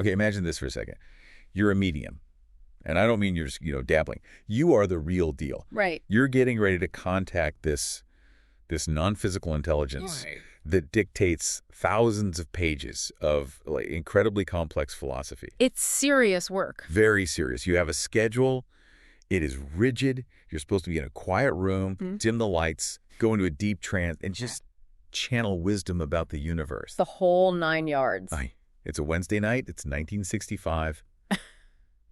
Okay, imagine this for a second. You're a medium. And I don't mean you're just, dabbling. You are the real deal. Right. You're getting ready to contact this non-physical intelligence that dictates thousands of pages of incredibly complex philosophy. It's serious work. Very serious. You have a schedule. It is rigid. You're supposed to be in a quiet room, dim the lights, go into a deep trance, and just channel wisdom about the universe. The whole 9 yards. It's a Wednesday night. It's 1965.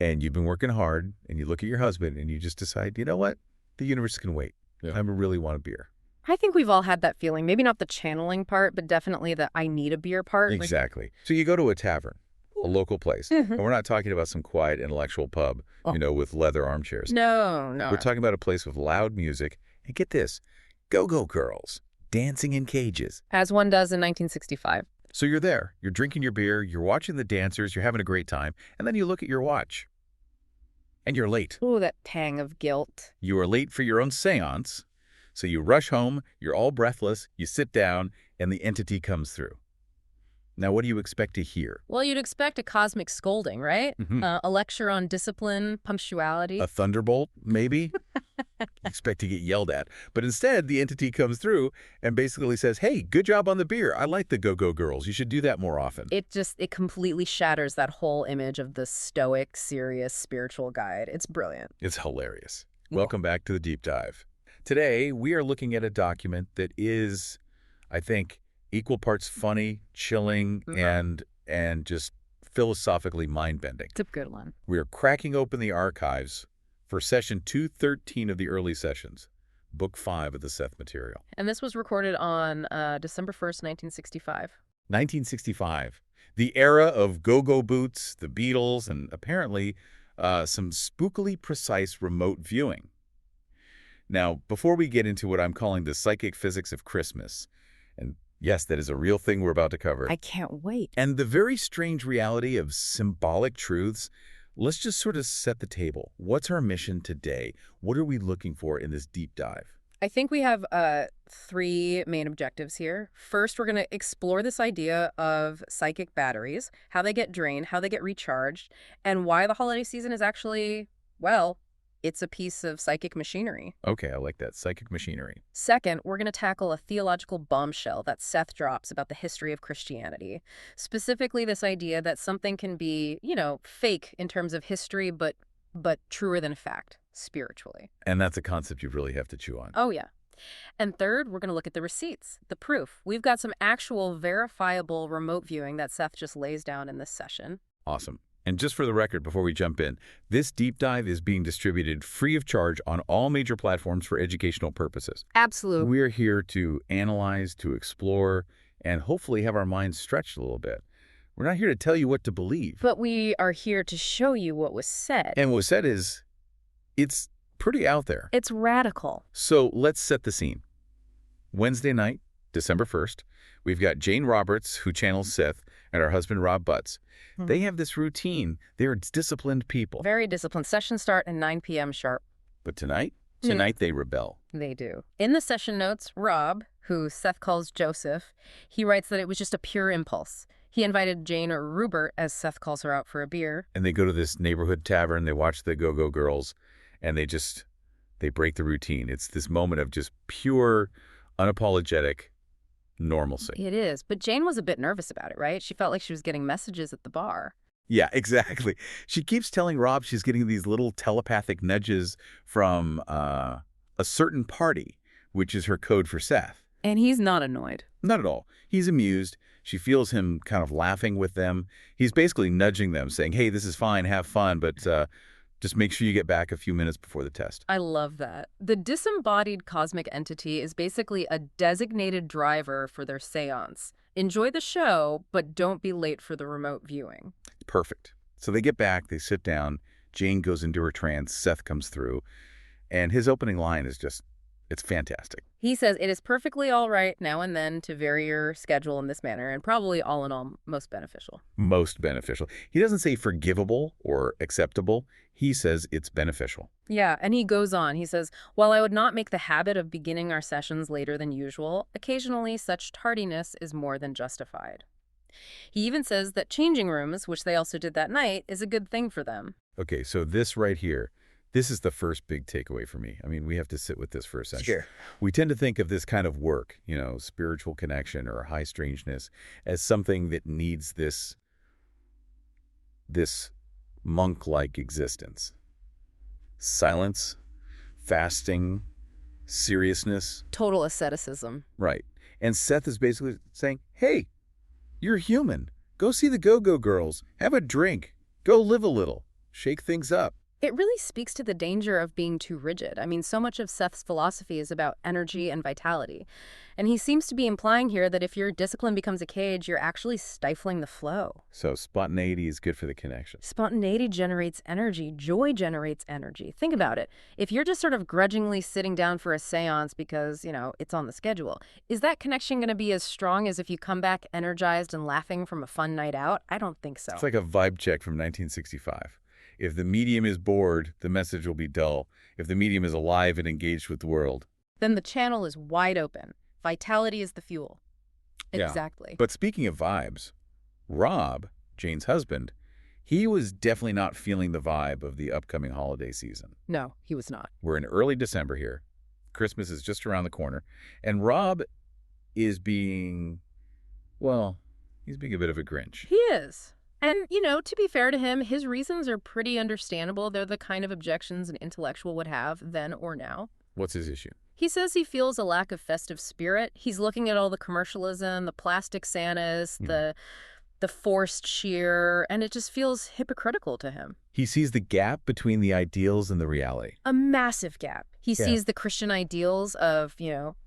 And you've been working hard, and you look at your husband, and you just decide, you know what? The universe can wait. Yeah. I really want a beer. I think we've all had that feeling. Maybe not the channeling part, but definitely the I need a beer part. Exactly. So you go to a tavern, a local place. And we're not talking about some quiet intellectual pub, with leather armchairs. No. We're talking about a place with loud music. And get this, go-go girls dancing in cages. As one does in 1965. So you're there. You're drinking your beer. You're watching the dancers. You're having a great time. And then you look at your watch. And you're late. Ooh, that tang of guilt. You are late for your own seance. So you rush home. You're all breathless. You sit down. And the entity comes through. Now, what do you expect to hear? Well, you'd expect a cosmic scolding, right? A lecture on discipline, punctuality. A thunderbolt, maybe? You expect to get yelled at. But instead, the entity comes through and basically says, hey, good job on the beer. I like the go-go girls. You should do that more often. It completely shatters that whole image of the stoic, serious, spiritual guide. It's brilliant. It's hilarious. Welcome back to the Deep Dive. Today, we are looking at a document that is, I think, equal parts funny, chilling, and just philosophically mind-bending. It's a good one. We are cracking open the archives for session 213 of the early sessions, book 5 of the Seth material. And this was recorded on December 1st, 1965. 1965. The era of go-go boots, the Beatles, and apparently some spookily precise remote viewing. Now, before we get into what I'm calling the psychic physics of Christmas, and yes, that is a real thing we're about to cover. I can't wait. And the very strange reality of symbolic truths, let's just sort of set the table. What's our mission today? What are we looking for in this deep dive? I think we have 3 main objectives here. First, we're going to explore this idea of psychic batteries, how they get drained, how they get recharged, and why the holiday season is actually, well, it's a piece of psychic machinery. Okay, I like that. Psychic machinery. Second, we're going to tackle a theological bombshell that Seth drops about the history of Christianity. Specifically, this idea that something can be, fake in terms of history, but truer than fact, spiritually. And that's a concept you really have to chew on. Oh, yeah. And third, we're going to look at the receipts, the proof. We've got some actual verifiable remote viewing that Seth just lays down in this session. Awesome. And just for the record, before we jump in, this deep dive is being distributed free of charge on all major platforms for educational purposes. Absolutely. We're here to analyze, to explore, and hopefully have our minds stretched a little bit. We're not here to tell you what to believe. But we are here to show you what was said. And what was said is, it's pretty out there. It's radical. So let's set the scene. Wednesday night, December 1st, we've got Jane Roberts, who channels Seth, and her husband, Rob Butts. They have this routine. They're disciplined people. Very disciplined. Sessions start at 9 p.m. sharp. But tonight they rebel. They do. In the session notes, Rob, who Seth calls Joseph, he writes that it was just a pure impulse. He invited Jane, or Ruburt, as Seth calls her, out for a beer. And they go to this neighborhood tavern. They watch the go-go girls, and they break the routine. It's this moment of just pure, unapologetic normalcy. It is. But Jane was a bit nervous about it, right? She felt like she was getting messages at the bar. Yeah, exactly. She keeps telling Rob she's getting these little telepathic nudges from a certain party, which is her code for Seth. And he's not annoyed. Not at all. He's amused. She feels him kind of laughing with them. He's basically nudging them, saying, hey, this is fine, have fun, but just make sure you get back a few minutes before the test. I love that. The disembodied cosmic entity is basically a designated driver for their seance. Enjoy the show, but don't be late for the remote viewing. Perfect. So they get back, they sit down, Jane goes into her trance, Seth comes through, and his opening line is just, it's fantastic. He says it is perfectly all right now and then to vary your schedule in this manner, and probably all in all most beneficial. Most beneficial. He doesn't say forgivable or acceptable. He says it's beneficial. Yeah, and he goes on. He says, while I would not make the habit of beginning our sessions later than usual, occasionally such tardiness is more than justified. He even says that changing rooms, which they also did that night, is a good thing for them. Okay, so this right here, this is the first big takeaway for me. I mean, we have to sit with this for a second. Sure. We tend to think of this kind of work, spiritual connection or high strangeness, as something that needs this monk-like existence. Silence, fasting, seriousness. Total asceticism. Right. And Seth is basically saying, hey, you're human. Go see the go-go girls. Have a drink. Go live a little. Shake things up. It really speaks to the danger of being too rigid. I mean, so much of Seth's philosophy is about energy and vitality. And he seems to be implying here that if your discipline becomes a cage, you're actually stifling the flow. So spontaneity is good for the connection. Spontaneity generates energy. Joy generates energy. Think about it. If you're just sort of grudgingly sitting down for a seance because, it's on the schedule, is that connection going to be as strong as if you come back energized and laughing from a fun night out? I don't think so. It's like a vibe check from 1965. If the medium is bored, the message will be dull. If the medium is alive and engaged with the world. Then the channel is wide open. Vitality is the fuel. Yeah. Exactly. But speaking of vibes, Rob, Jane's husband, he was definitely not feeling the vibe of the upcoming holiday season. No, he was not. We're in early December here. Christmas is just around the corner. And Rob is being, he's being a bit of a Grinch. He is. And, to be fair to him, his reasons are pretty understandable. They're the kind of objections an intellectual would have then or now. What's his issue? He says he feels a lack of festive spirit. He's looking at all the commercialism, the plastic Santas, the forced cheer, and it just feels hypocritical to him. He sees the gap between the ideals and the reality. A massive gap. He sees the Christian ideals of,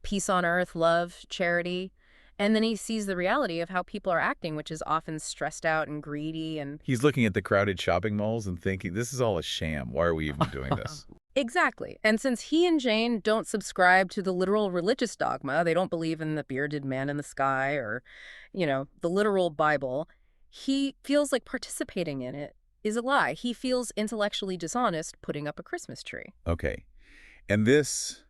peace on earth, love, charity. And then he sees the reality of how people are acting, which is often stressed out and greedy. And he's looking at the crowded shopping malls and thinking, this is all a sham. Why are we even doing this? Exactly. And since he and Jane don't subscribe to the literal religious dogma, they don't believe in the bearded man in the sky or, the literal Bible, he feels like participating in it is a lie. He feels intellectually dishonest putting up a Christmas tree. Okay. And this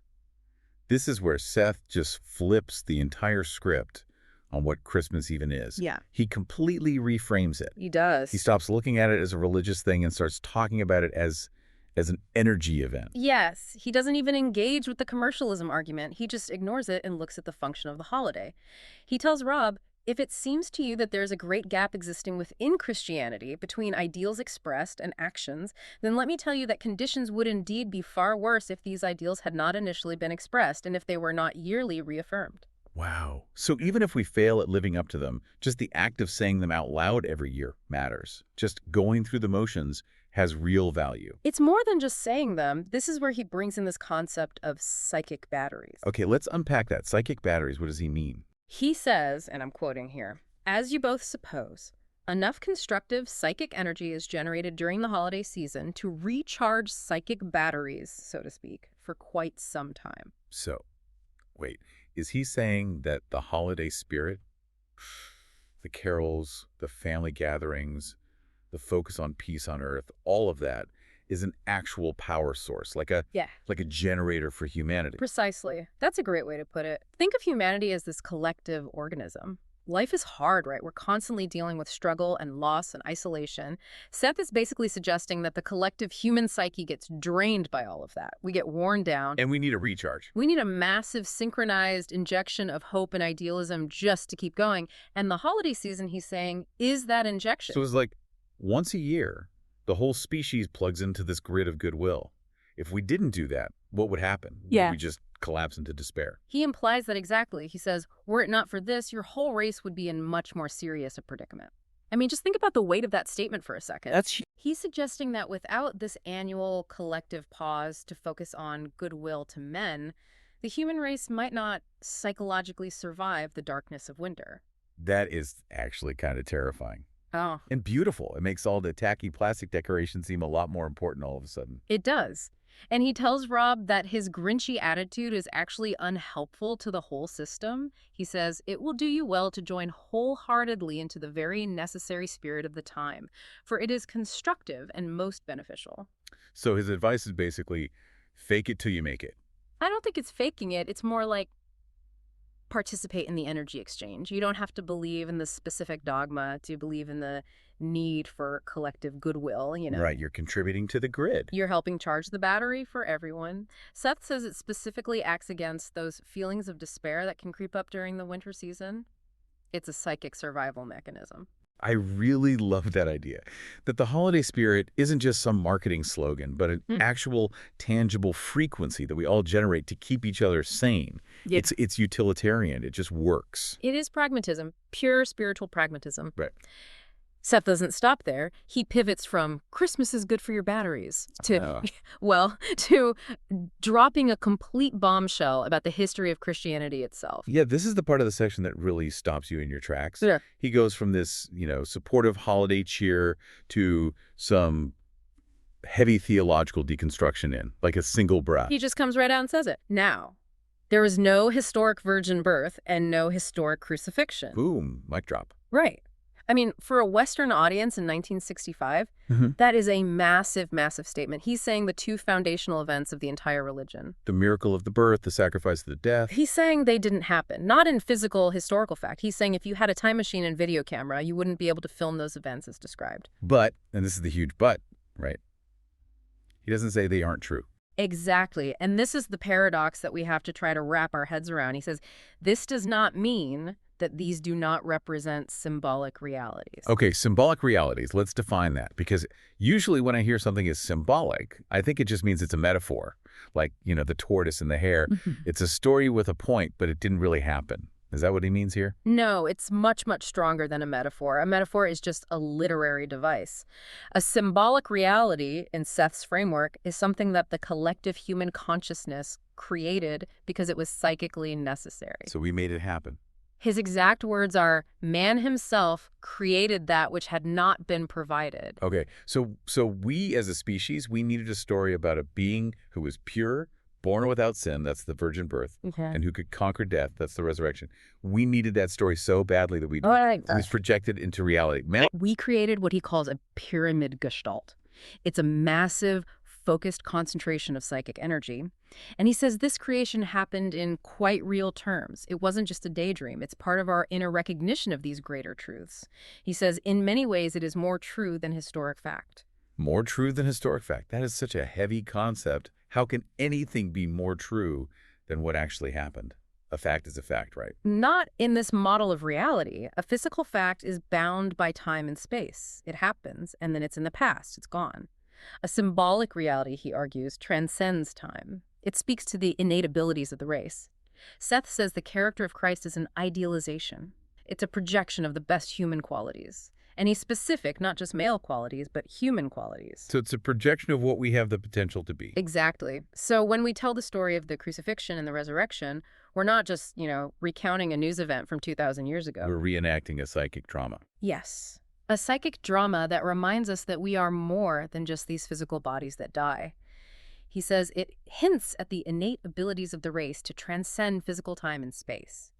is where Seth just flips the entire script on what Christmas even is. Yeah. He completely reframes it. He does. He stops looking at it as a religious thing and starts talking about it as an energy event. Yes. He doesn't even engage with the commercialism argument. He just ignores it and looks at the function of the holiday. He tells Rob, if it seems to you that there's a great gap existing within Christianity between ideals expressed and actions, then let me tell you that conditions would indeed be far worse if these ideals had not initially been expressed and if they were not yearly reaffirmed. Wow. So even if we fail at living up to them, just the act of saying them out loud every year matters. Just going through the motions has real value. It's more than just saying them. This is where he brings in this concept of psychic batteries. Okay, let's unpack that. Psychic batteries, what does he mean? He says, and I'm quoting here, as you both suppose, enough constructive psychic energy is generated during the holiday season to recharge psychic batteries, so to speak, for quite some time. So, wait, is he saying that the holiday spirit, the carols, the family gatherings, the focus on peace on earth, all of that is an actual power source, like a generator for humanity? Precisely. That's a great way to put it. Think of humanity as this collective organism. Life is hard, right? We're constantly dealing with struggle and loss and isolation. Seth is basically suggesting that the collective human psyche gets drained by all of that. We get worn down. And we need a recharge. We need a massive synchronized injection of hope and idealism just to keep going. And the holiday season, he's saying, is that injection. So it's like once a year, the whole species plugs into this grid of goodwill. If we didn't do that, what would happen? Yeah. We just collapse into despair. He implies that exactly. He says, were it not for this, your whole race would be in much more serious a predicament. I mean, just think about the weight of that statement for a second. He's suggesting that without this annual collective pause to focus on goodwill to men, the human race might not psychologically survive the darkness of winter. That is actually kind of terrifying. Oh. And beautiful. It makes all the tacky plastic decorations seem a lot more important all of a sudden. It does. And he tells Rob that his grinchy attitude is actually unhelpful to the whole system. He says, it will do you well to join wholeheartedly into the very necessary spirit of the time, for it is constructive and most beneficial. So his advice is basically, fake it till you make it. I don't think it's faking it. It's more like participate in the energy exchange. You don't have to believe in the specific dogma to believe in the need for collective goodwill, Right, you're contributing to the grid. You're helping charge the battery for everyone. Seth says it specifically acts against those feelings of despair that can creep up during the winter season. It's a psychic survival mechanism. I really love that idea, that the holiday spirit isn't just some marketing slogan, but an actual tangible frequency that we all generate to keep each other sane. Yep. It's utilitarian. It just works. It is pragmatism, pure spiritual pragmatism. Right. Seth doesn't stop there. He pivots from Christmas is good for your batteries to, to dropping a complete bombshell about the history of Christianity itself. Yeah, this is the part of the section that really stops you in your tracks. Yeah. He goes from this, supportive holiday cheer to some heavy theological deconstruction in, like a single breath. He just comes right out and says it. Now, there was no historic virgin birth and no historic crucifixion. Boom, mic drop. Right. I mean, for a Western audience in 1965, that is a massive, massive statement. He's saying the two foundational events of the entire religion. The miracle of the birth, the sacrifice of the death. He's saying they didn't happen, not in physical, historical fact. He's saying if you had a time machine and video camera, you wouldn't be able to film those events as described. But, and this is the huge but, right? He doesn't say they aren't true. Exactly. And this is the paradox that we have to try to wrap our heads around. He says, this does not mean that these do not represent symbolic realities. Okay, symbolic realities. Let's define that. Because usually when I hear something is symbolic, I think it just means it's a metaphor. Like, the tortoise and the hare. It's a story with a point, but it didn't really happen. Is that what he means here? No, it's much, much stronger than a metaphor. A metaphor is just a literary device. A symbolic reality, in Seth's framework, is something that the collective human consciousness created because it was psychically necessary. So we made it happen. His exact words are, man himself created that which had not been provided. Okay, so we as a species, we needed a story about a being who was pure, born without sin, that's the virgin birth, and who could conquer death, that's the resurrection. We needed that story so badly that it was projected into reality. We created what he calls a pyramid gestalt. It's a massive, focused concentration of psychic energy. And he says this creation happened in quite real terms. It wasn't just a daydream. It's part of our inner recognition of these greater truths. He says, in many ways, it is more true than historic fact. More true than historic fact. That is such a heavy concept. How can anything be more true than what actually happened? A fact is a fact, right? Not in this model of reality. A physical fact is bound by time and space. It happens, and then it's in the past. It's gone. A symbolic reality, he argues, transcends time. It speaks to the innate abilities of the race. Seth says the character of Christ is an idealization. It's a projection of the best human qualities. And he's specific, not just male qualities, but human qualities. So it's a projection of what we have the potential to be. Exactly. So when we tell the story of the crucifixion and the resurrection, we're not just, recounting a news event from 2,000 years ago. We're reenacting a psychic drama. Yes. A psychic drama that reminds us that we are more than just these physical bodies that die. He says it hints at the innate abilities of the race to transcend physical time and space.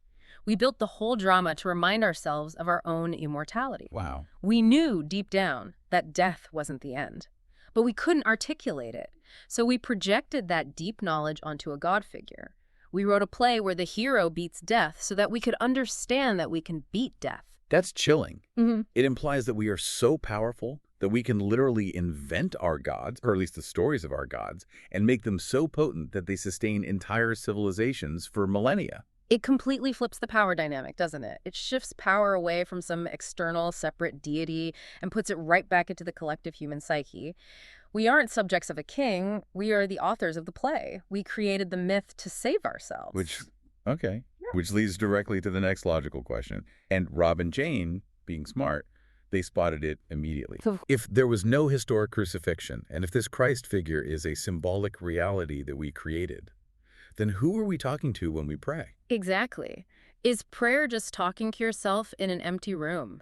We built the whole drama to remind ourselves of our own immortality. Wow. We knew deep down that death wasn't the end, but we couldn't articulate it. So we projected that deep knowledge onto a God figure. We wrote a play where the hero beats death so that we could understand that we can beat death. That's chilling. It implies that we are so powerful that we can literally invent our gods, or at least the stories of our gods, and make them so potent that they sustain entire civilizations for millennia. It completely flips the power dynamic, doesn't it? It shifts power away from some external, separate deity and puts it right back into the collective human psyche. We aren't subjects of a king. We are the authors of the play. We created the myth to save ourselves. Which leads directly to the next logical question. And Rob and Jane, being smart, they spotted it immediately. If there was no historic crucifixion, and if this Christ figure is a symbolic reality that we created, then who are we talking to when we pray? Exactly. Is prayer just talking to yourself in an empty room?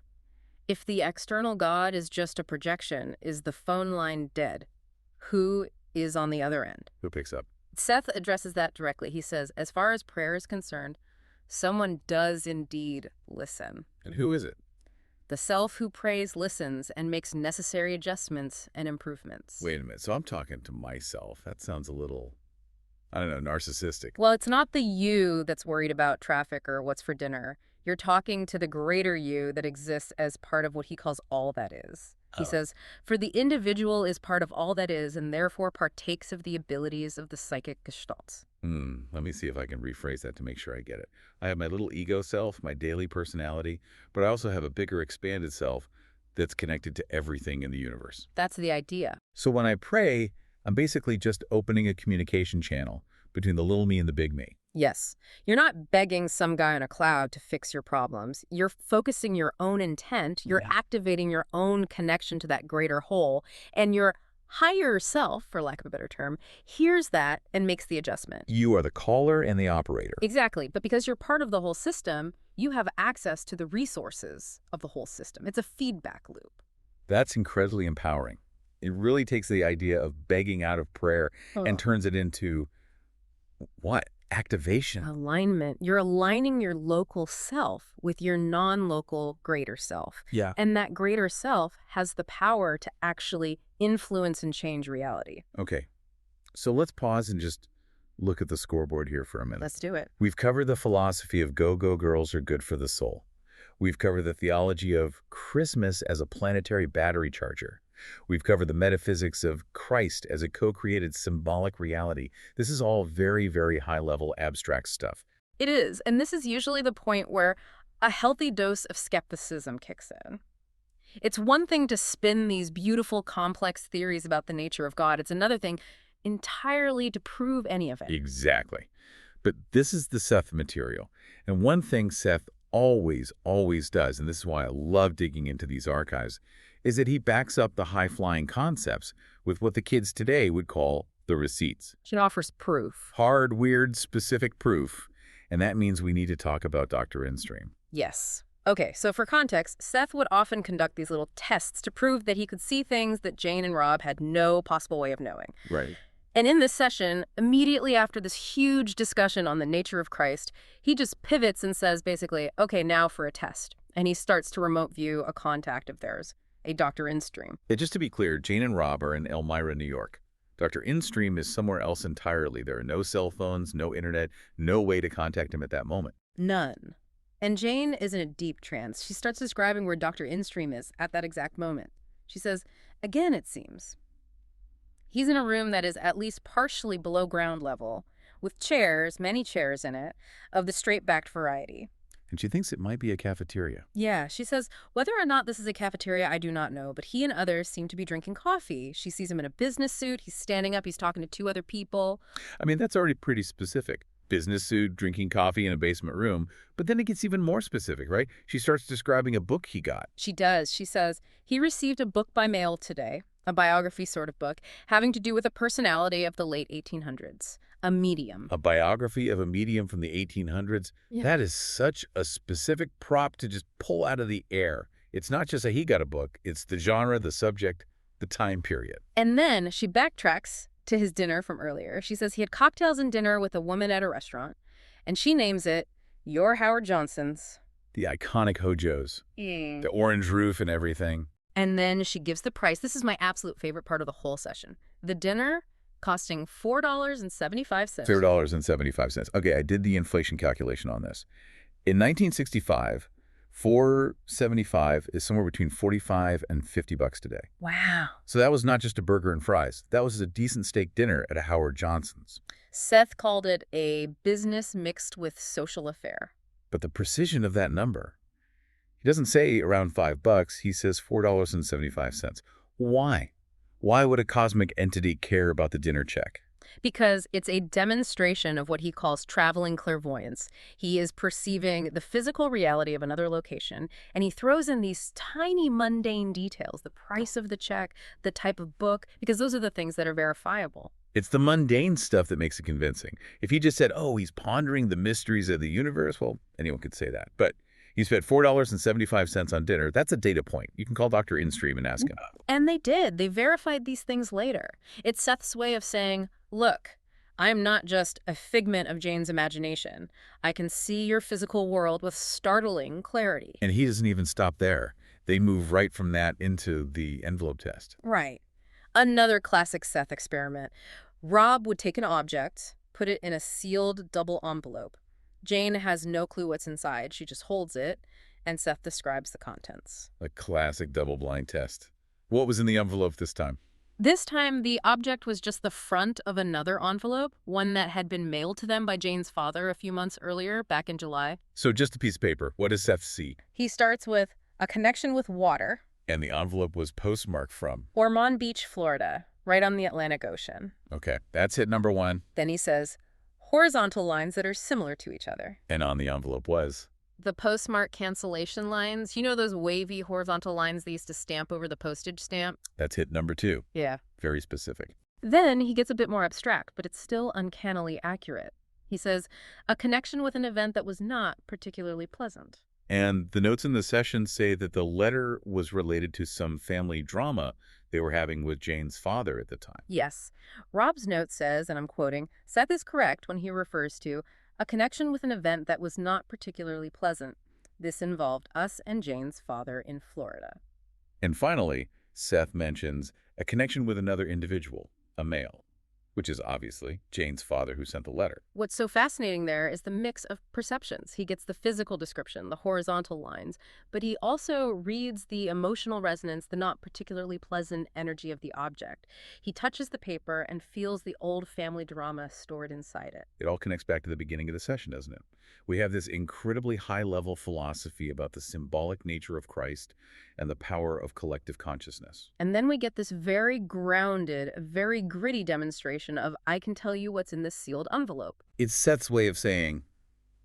If the external God is just a projection, is the phone line dead? Who is on the other end? Who picks up? Seth addresses that directly. He says, as far as prayer is concerned, someone does indeed listen. And who is it? The self who prays listens and makes necessary adjustments and improvements. Wait a minute. So I'm talking to myself. That sounds a little I don't know, narcissistic. Well, it's not the you that's worried about traffic or what's for dinner. You're talking to the greater you that exists as part of what he calls all that is. He Oh. says, for the individual is part of all that is and therefore partakes of the abilities of the psychic gestalt. Let me see if I can rephrase that to make sure I get it. I have my little ego self, my daily personality, but I also have a bigger expanded self that's connected to everything in the universe. That's the idea. So when I pray, I'm basically just opening a communication channel between the little me and the big me. Yes. You're not begging some guy in a cloud to fix your problems. You're focusing your own intent. You're Yeah. activating your own connection to that greater whole. And your higher self, for lack of a better term, hears that and makes the adjustment. You are the caller and the operator. Exactly. But because you're part of the whole system, you have access to the resources of the whole system. It's a feedback loop. That's incredibly empowering. It really takes the idea of begging out of prayer and Ugh. turns it into what? Activation. Alignment. You're aligning your local self with your non-local greater self. Yeah. And that greater self has the power to actually influence and change reality. Okay. So let's pause and just look at the scoreboard here for a minute. Let's do it. We've covered the philosophy of go-go girls are good for the soul. We've covered the theology of Christmas as a planetary battery charger. We've covered the metaphysics of Christ as a co-created symbolic reality. This is all very, very high-level abstract stuff. It is. And this is usually the point where a healthy dose of skepticism kicks in. It's one thing to spin these beautiful, complex theories about the nature of God. It's another thing entirely to prove any of it. Exactly. But this is the Seth material. And one thing Seth always, always does, and this is why I love digging into these archives, is that he backs up the high-flying concepts with what the kids today would call the receipts. It offers proof. Hard, weird, specific proof. And that means we need to talk about Dr. Instream. Yes. Okay, so for context, Seth would often conduct these little tests to prove that he could see things that Jane and Rob had no possible way of knowing. Right. And in this session, immediately after this huge discussion on the nature of Christ, he just pivots and says basically, okay, now for a test. And he starts to remote view a contact of theirs, a Dr. Instream. Just to be clear, Jane and Rob are in Elmira, New York. Dr. Instream is somewhere else entirely. There are no cell phones, no internet, no way to contact him at that moment. None. And Jane is in a deep trance. She starts describing where Dr. Instream is at that exact moment. She says, again, it seems. He's in a room that is at least partially below ground level, with chairs, many chairs in it, of the straight-backed variety. And she thinks it might be a cafeteria. Yeah, she says, whether or not this is a cafeteria, I do not know, but he and others seem to be drinking coffee. She sees him in a business suit. He's standing up. He's talking to two other people. I mean, that's already pretty specific. Business suit, drinking coffee in a basement room. But then it gets even more specific, right? She starts describing a book he got. She does. She says, he received a book by mail today, a biography sort of book, having to do with a personality of the late 1800s, a medium. A biography of a medium from the 1800s? Yeah. That is such a specific prop to just pull out of the air. It's not just a he got a book. It's the genre, the subject, the time period. And then she backtracks to his dinner from earlier. She says he had cocktails and dinner with a woman at a restaurant, and she names it Your Howard Johnson's. The iconic Hojos, the orange roof and everything. And then she gives the price. This is my absolute favorite part of the whole session. The dinner costing $4.75. $4.75. Okay, I did the inflation calculation on this. In 1965, $4.75 is somewhere between $45 and $50 today. Wow. So that was not just a burger and fries. That was a decent steak dinner at a Howard Johnson's. Seth called it a business mixed with social affair. But the precision of that number, he doesn't say around $5, he says $4.75. Why? Why would a cosmic entity care about the dinner check? Because it's a demonstration of what he calls traveling clairvoyance. He is perceiving the physical reality of another location, and he throws in these tiny mundane details, the price of the check, the type of book, because those are the things that are verifiable. It's the mundane stuff that makes it convincing. If he just said, oh, he's pondering the mysteries of the universe, well, anyone could say that. But he spent $4.75 on dinner. That's a data point. You can call Dr. Instream and ask him. And they did. They verified these things later. It's Seth's way of saying, look, I'm not just a figment of Jane's imagination. I can see your physical world with startling clarity. And he doesn't even stop there. They move right from that into the envelope test. Right. Another classic Seth experiment. Rob would take an object, put it in a sealed double envelope. Jane has no clue what's inside. She just holds it, and Seth describes the contents. A classic double-blind test. What was in the envelope this time? This time, the object was just the front of another envelope, one that had been mailed to them by Jane's father a few months earlier, back in July. So just a piece of paper. What does Seth see? He starts with a connection with water. And the envelope was postmarked from? Ormond Beach, Florida, right on the Atlantic Ocean. Okay, that's hit number one. Then he says, horizontal lines that are similar to each other. And on the envelope was? The postmark cancellation lines, you know those wavy horizontal lines they used to stamp over the postage stamp? That's hit number two. Yeah. Very specific. Then he gets a bit more abstract, but it's still uncannily accurate. He says, a connection with an event that was not particularly pleasant. And the notes in the session say that the letter was related to some family drama they were having with Jane's father at the time. Yes. Rob's note says, and I'm quoting, Seth is correct when he refers to a connection with an event that was not particularly pleasant. This involved us and Jane's father in Florida. And finally, Seth mentions a connection with another individual, a male, which is obviously Jane's father who sent the letter. What's so fascinating there is the mix of perceptions. He gets the physical description, the horizontal lines, but he also reads the emotional resonance, the not particularly pleasant energy of the object. He touches the paper and feels the old family drama stored inside it. It all connects back to the beginning of the session, doesn't it? We have this incredibly high-level philosophy about the symbolic nature of Christ and the power of collective consciousness. And then we get this very grounded, very gritty demonstration of, I can tell you what's in this sealed envelope. It's Seth's way of saying,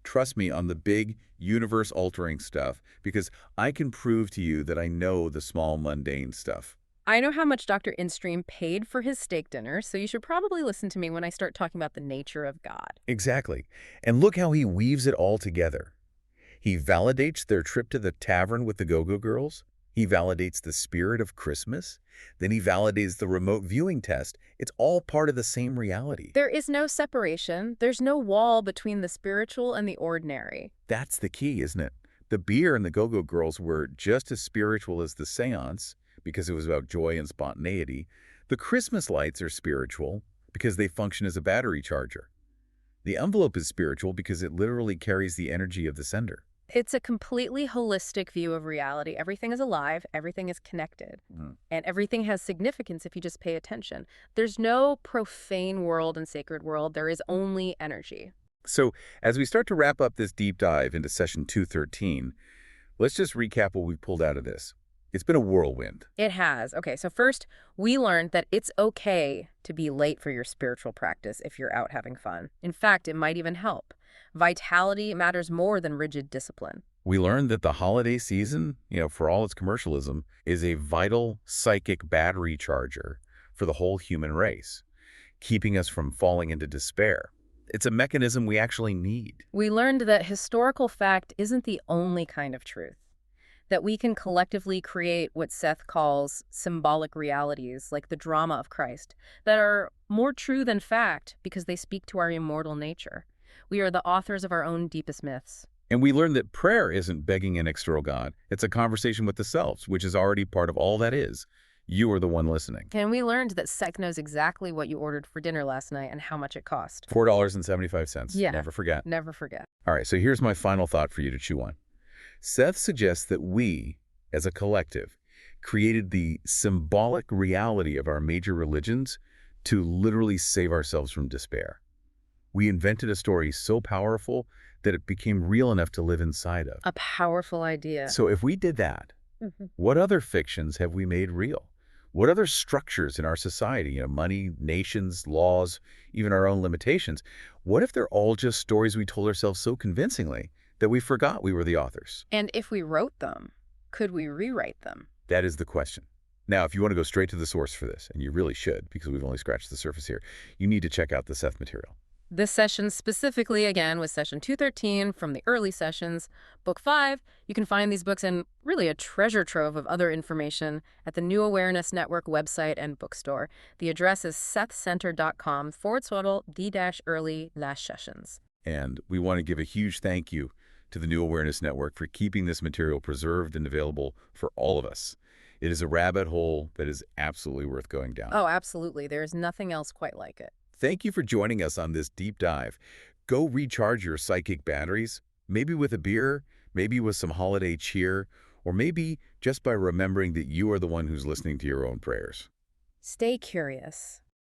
trust me on the big, universe-altering stuff, because I can prove to you that I know the small, mundane stuff. I know how much Dr. Instream paid for his steak dinner, so you should probably listen to me when I start talking about the nature of God. Exactly. And look how he weaves it all together. He validates their trip to the tavern with the Go-Go Girls. He validates the spirit of Christmas. Then he validates the remote viewing test. It's all part of the same reality. There is no separation. There's no wall between the spiritual and the ordinary. That's the key, isn't it? The beer and the Go-Go Girls were just as spiritual as the seance, because it was about joy and spontaneity. The Christmas lights are spiritual because they function as a battery charger. The envelope is spiritual because it literally carries the energy of the sender. It's a completely holistic view of reality. Everything is alive, everything is connected, and everything has significance if you just pay attention. There's no profane world and sacred world. There is only energy. So as we start to wrap up this deep dive into session 213, let's just recap what we've pulled out of this. It's been a whirlwind. It has. Okay, so first, we learned that it's okay to be late for your spiritual practice if you're out having fun. In fact, it might even help. Vitality matters more than rigid discipline. We learned that the holiday season, for all its commercialism, is a vital psychic battery charger for the whole human race, keeping us from falling into despair. It's a mechanism we actually need. We learned that historical fact isn't the only kind of truth, that we can collectively create what Seth calls symbolic realities, like the drama of Christ, that are more true than fact because they speak to our immortal nature. We are the authors of our own deepest myths. And we learned that prayer isn't begging an external God. It's a conversation with the selves, which is already part of all that is. You are the one listening. And we learned that Seth knows exactly what you ordered for dinner last night and how much it cost. $4.75. Yeah. Never forget. Never forget. All right, so here's my final thought for you to chew on. Seth suggests that we, as a collective, created the symbolic reality of our major religions to literally save ourselves from despair. We invented a story so powerful that it became real enough to live inside of. A powerful idea. So if we did that, what other fictions have we made real? What other structures in our society, money, nations, laws, even our own limitations, what if they're all just stories we told ourselves so convincingly that we forgot we were the authors? And if we wrote them, could we rewrite them? That is the question. Now, if you want to go straight to the source for this, and you really should, because we've only scratched the surface here, you need to check out the Seth material. This session specifically, again, was session 213 from the early sessions. Book 5, you can find these books and really a treasure trove of other information at the New Awareness Network website and bookstore. The address is sethcenter.com/d-early-sessions. And we want to give a huge thank you to the New Awareness Network for keeping this material preserved and available for all of us. It is a rabbit hole that is absolutely worth going down. Oh, absolutely. There is nothing else quite like it. Thank you for joining us on this deep dive. Go recharge your psychic batteries, maybe with a beer, maybe with some holiday cheer, or maybe just by remembering that you are the one who's listening to your own prayers. Stay curious.